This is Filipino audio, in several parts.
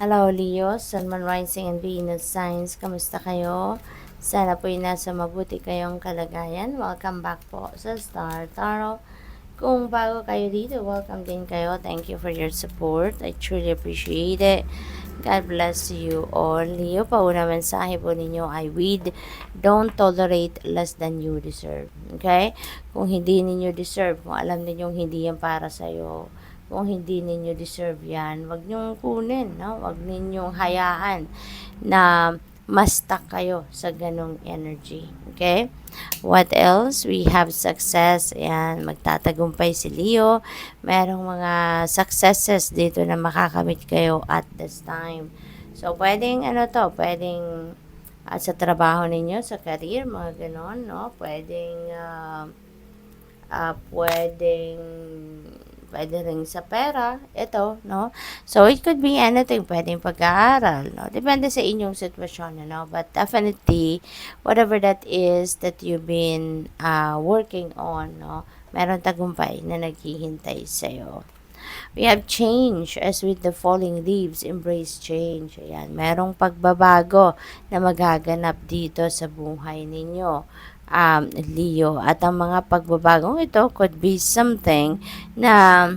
Hello Leo, Sun, Moon, Rising, and Venus Signs. Kamusta kayo? Sana po'y nasa mabuti kayong kalagayan. Welcome back po sa Star Tarot. Kung bago kayo dito, welcome din kayo. Thank you for your support. I truly appreciate it. God bless you all. Leo, pauna mensahe po ninyo ay don't tolerate less than you deserve. Okay? Kung hindi ninyo deserve, kung alam ninyong hindi yan para sa'yo, kung hindi ninyo deserve yan, wag nyong kunin, no? Wag ninyong hayaan na ma-stuck kayo sa ganong energy. Okay? What else? We have success. Ayan, magtatagumpay si Leo. Merong mga successes dito na makakamit kayo at this time. So, pwedeng pwedeng sa trabaho ninyo, sa career, mga ganon, no? Pwedeng pwede rin sa pera, ito, no? So, it could be anything, pwedeng pag-aaral, no? Depende sa inyong sitwasyon, no? But definitely, whatever that is that you've been working on, no? Meron tagumpay na naghihintay sa'yo. We have change as with the falling leaves, embrace change. Ayan, merong pagbabago na magaganap dito sa buhay ninyo, Leo. At ang mga pagbabagong ito could be something na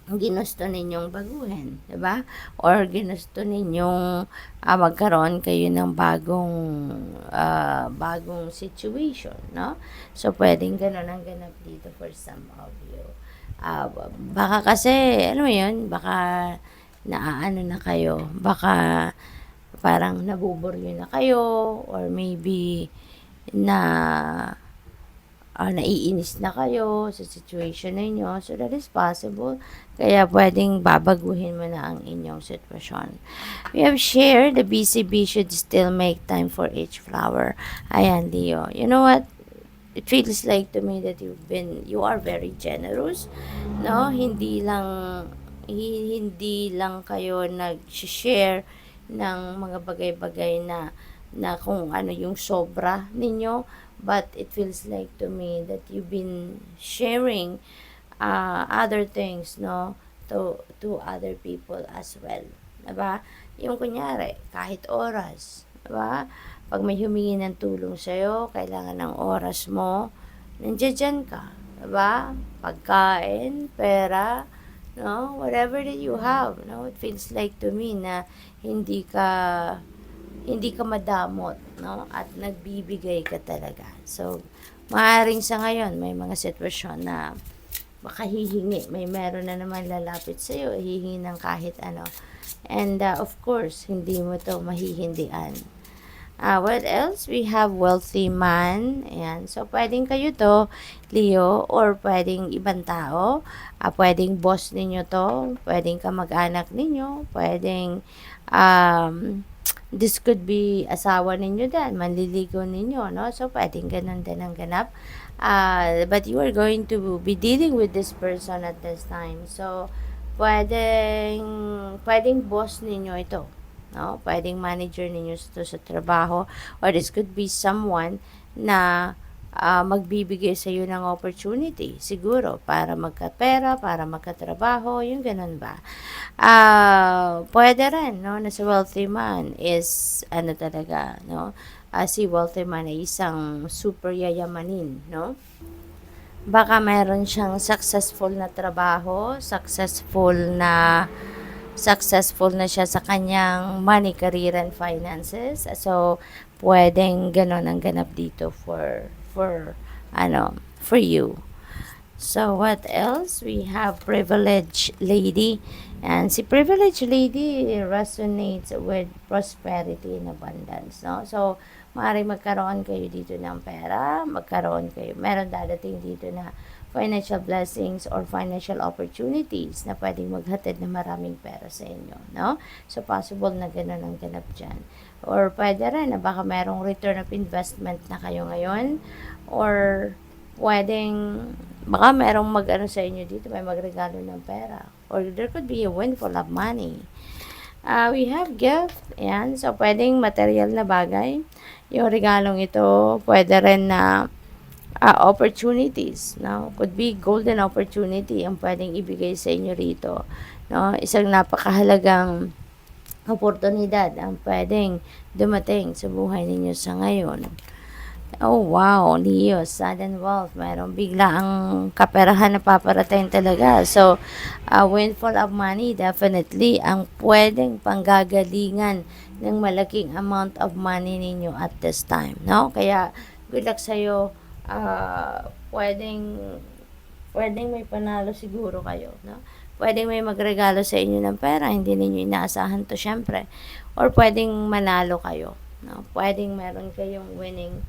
ginusto ninyong baguhin, 'di ba? Or ginusto ninyong magkaroon kayo ng bagong situation, no? So pwedeng ganun ang ganap dito for some of you. Ah, baka kasi ano mo 'yun, baka naaano na kayo, baka parang nabuburyo na kayo or maybe na naiinis na kayo sa situation ninyo. So, that is possible. Kaya, pwedeng babaguhin mo na ang inyong sitwasyon. We have shared, the BCB should still make time for each flower. Ayan, Leo. You know what? It feels like to me that you are very generous. No? Hindi lang kayo nag-share ng mga bagay-bagay na kung ano yung sobra ninyo, but it feels like to me that you've been sharing other things, no, to other people as well, diba? Yung kunyari kahit oras, diba? Pag may humingi ng tulong sa'yo, kailangan ng oras mo, nandiyan ka, diba? Pagkain, pera, no, whatever that you have, no, it feels like to me na hindi ka hindi ka madamot, no? At nagbibigay ka talaga. So, maaaring sa ngayon, may mga sitwasyon na baka hihingi. May meron na naman lalapit sa'yo, hihingi ng kahit ano. And, of course, hindi mo to mahihindian. What else? We have wealthy man. Ayan. So, pwedeng kayo to, Leo, or pwedeng ibang tao. Pwedeng boss ninyo to. Pwedeng kamag-anak ninyo. Pwedeng, this could be asawa ninyo din, manliligaw ninyo, no? So, pwedeng ganun din ang ganap. But you are going to be dealing with this person at this time. So, pwedeng boss ninyo ito, no? Pwedeng manager ninyo ito sa trabaho, or this could be someone na magbibigay sa iyo ng opportunity, siguro, para magkapera, para magkatrabaho, yung ganun ba. Pwede rin, no, na si wealthy man is, ano talaga, no, si wealthy man ay isang super yayamanin, no. Baka mayroon siyang successful na trabaho, successful na siya sa kanyang money, career, and finances. So, pwedeng ganon ang ganap dito for you. So, what else? We have privileged lady. And si privileged lady resonates with prosperity and abundance, no? So, maaaring magkaroon kayo dito ng pera, meron dadating dito na financial blessings or financial opportunities na pwedeng maghatid ng maraming pera sa inyo, no? So, possible na ganun ang ganap dyan. Or pwede rin na baka merong return of investment na kayo ngayon, or pwedeng baka merong mag-ano sa inyo dito, may magregalo ng pera. Or there could be a windfall of money. We have gift. Ayan. So, pwedeng material na bagay. Yung regalong ito, pwede rin na opportunities. No? Could be golden opportunity ang pwedeng ibigay sa inyo rito. No? Isang napakahalagang oportunidad ang pwedeng dumating sa buhay ninyo sa ngayon. Oh, wow, Leo, sudden wealth. Mayroong bigla ang kaperahan na paparating talaga. So, windfall of money, definitely, ang pwedeng panggagalingan ng malaking amount of money ninyo at this time, no? Kaya, good luck sa'yo. Pwedeng, pwedeng may panalo siguro kayo, no? Pwedeng may magregalo sa inyo ng pera, hindi ninyo inaasahan to, syempre. Or pwedeng manalo kayo, no? Pwedeng meron kayong winning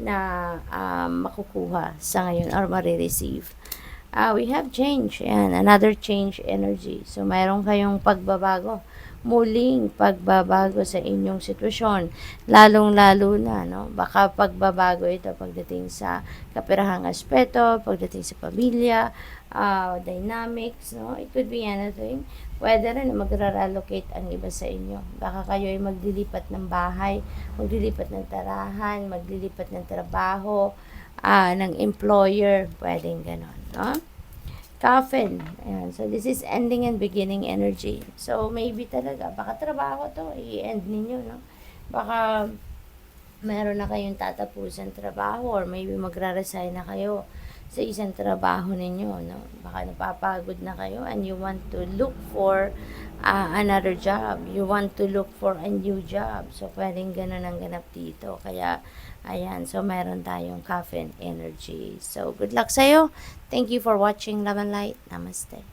na makukuha sa ngayon or marireceive. We have change. Ayan, another change energy. So, mayroon kayong pagbabago. Muling pagbabago sa inyong sitwasyon. Lalong-lalo na, no? Baka pagbabago ito pagdating sa kapirahang aspeto, pagdating sa pamilya, dynamics, no? It could be anything. Pwede rin na magra-relocate ang iba sa inyo. Baka kayo ay maglilipat ng bahay, maglilipat ng tarahan, maglilipat ng trabaho, ng employer. Pwedeng ganon, no? Coffin. Ayan. So, this is ending and beginning energy. So, maybe talaga, baka trabaho to, i-end ninyo, no? Baka meron na kayong tatapusan trabaho or maybe magra-resign na kayo sa isang trabaho ninyo, no? Baka napapagod na kayo and you want to look for another job. You want to look for a new job. So, pwedeng ganun ang ganap dito. Kaya, ayan. So, meron tayong coffin energy. So, good luck sa'yo. Thank you for watching Love and Light. Namaste.